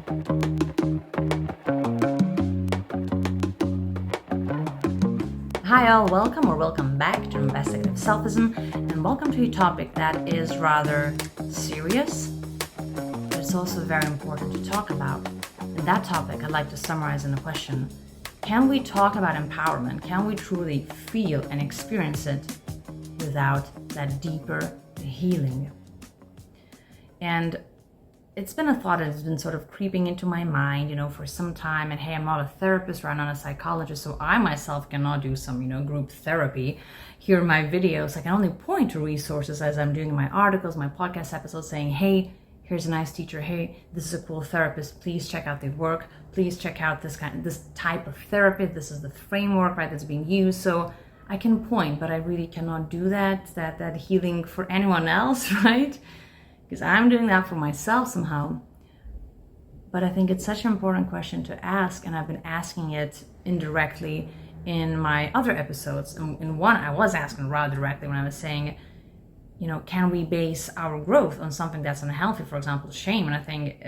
Hi all, welcome back to Investigative Selfism, and welcome to a topic that is rather serious, but it's also very important to talk about. And that topic I'd like to summarize in a question: can we talk about empowerment? Can we truly feel and experience it without that deeper healing? And it's been a thought that has been sort of creeping into my mind, for some time. And hey, I'm not a therapist or I'm not a psychologist, so I myself cannot do some, group therapy. Here in my videos, I can only point to resources as I'm doing in my articles, my podcast episodes, saying, hey, here's a nice teacher. Hey, this is a cool therapist. Please check out their work. Please check out this type of therapy. This is the framework, right, that's being used. So I can point, but I really cannot do that healing for anyone else, right? Because I'm doing that for myself somehow. But I think it's such an important question to ask, and I've been asking it indirectly in my other episodes. In one, I was asking rather directly when I was saying, can we base our growth on something that's unhealthy, for example, shame? And I think,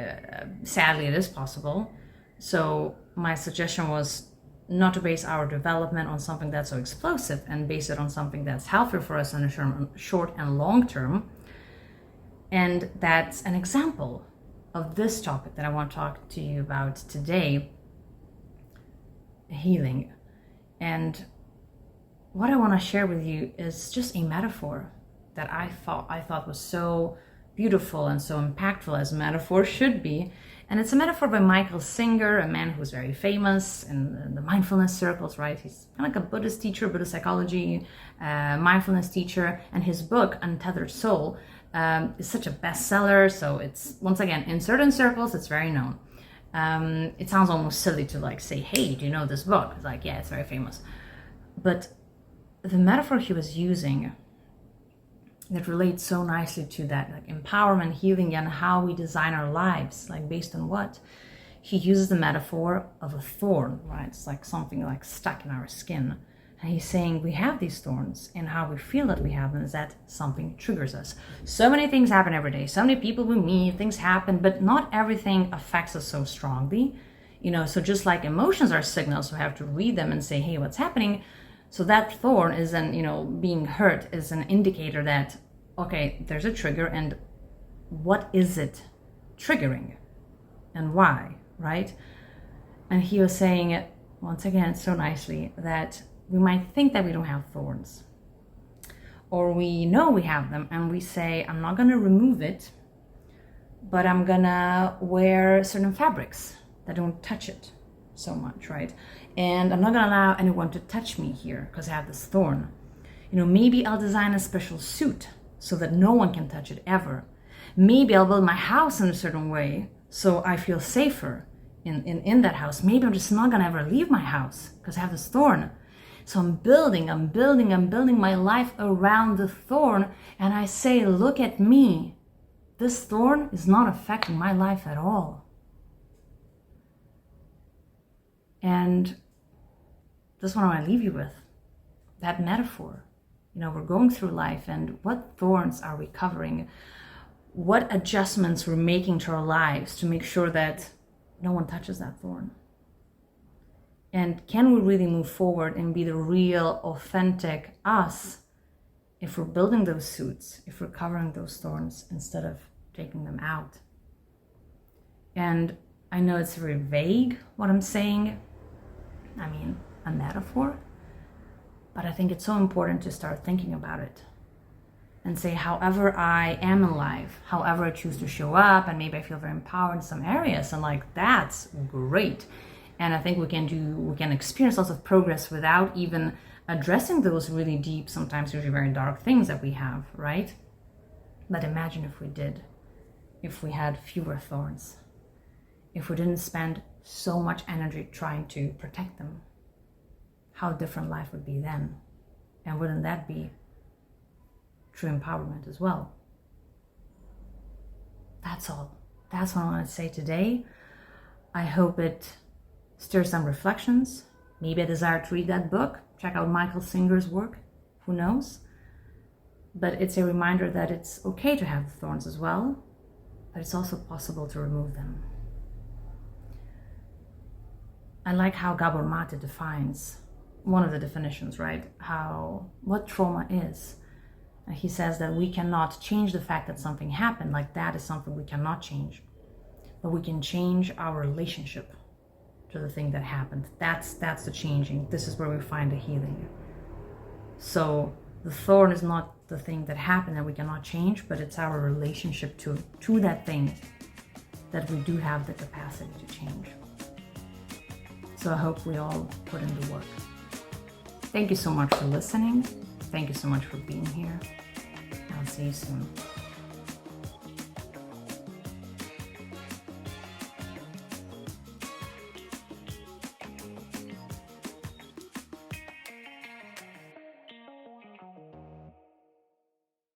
sadly, it is possible. So my suggestion was not to base our development on something that's so explosive and base it on something that's healthy for us in the short and long term. And that's an example of this topic that I want to talk to you about today, healing. And what I want to share with you is just a metaphor that I thought was so beautiful and so impactful, as a metaphor should be. And it's a metaphor by Michael Singer, a man who's very famous in the mindfulness circles, right? He's kind of like a Buddhist teacher, Buddhist psychology, mindfulness teacher. And his book, Untethered Soul, is such a bestseller. So it's, once again, in certain circles, it's very known. It sounds almost silly to say, hey, do you know this book? It's like, yeah, it's very famous. But the metaphor he was using that relates so nicely to that, empowerment, healing, and how we design our lives, based on what? He uses the metaphor of a thorn, right? It's like something stuck in our skin. And he's saying we have these thorns, and how we feel that we have them is that something triggers us. So many things happen every day. So many people we meet, things happen, but not everything affects us so strongly. So just like emotions are signals, we have to read them and say, hey, what's happening? So that thorn is being hurt is an indicator that, okay, there's a trigger, and what is it triggering and why, right? And he was saying it, once again, so nicely, that we might think that we don't have thorns, or we know we have them, and we say, I'm not going to remove it, but I'm going to wear certain fabrics that don't touch it so much, right? And I'm not going to allow anyone to touch me here because I have this thorn. Maybe I'll design a special suit so that no one can touch it ever. Maybe I'll build my house in a certain way so I feel safer in that house. Maybe I'm just not going to ever leave my house because I have this thorn. So I'm building my life around the thorn, and I say, look at me. This thorn is not affecting my life at all. And this is what I want to leave you with, that metaphor. We're going through life, and what thorns are we covering? What adjustments we're making to our lives to make sure that no one touches that thorn? And can we really move forward and be the real, authentic us if we're building those suits, if we're covering those thorns instead of taking them out? And I know it's very vague what I'm saying. A metaphor. But I think it's so important to start thinking about it and say, however I am in life, however I choose to show up, and maybe I feel very empowered in some areas, and that's great. And I think we can experience lots of progress without even addressing those really deep, sometimes usually very dark things that we have, right? But imagine if we did, if we had fewer thorns, if we didn't spend so much energy trying to protect them. How different life would be then. And wouldn't that be true empowerment as well? That's all. That's what I want to say today. I hope it stirs some reflections, maybe a desire to read that book, check out Michael Singer's work, who knows? But it's a reminder that it's okay to have thorns as well, but it's also possible to remove them. I like how Gabor Mate defines one of the definitions, right? What trauma is. He says that we cannot change the fact that something happened, like that is something we cannot change, but we can change our relationship to the thing that happened. That's the changing. This is where we find the healing. So the thorn is not the thing that happened that we cannot change, but it's our relationship to that thing that we do have the capacity to change. So I hope we all put in the work. Thank you so much for listening. Thank you so much for being here. I'll see you soon.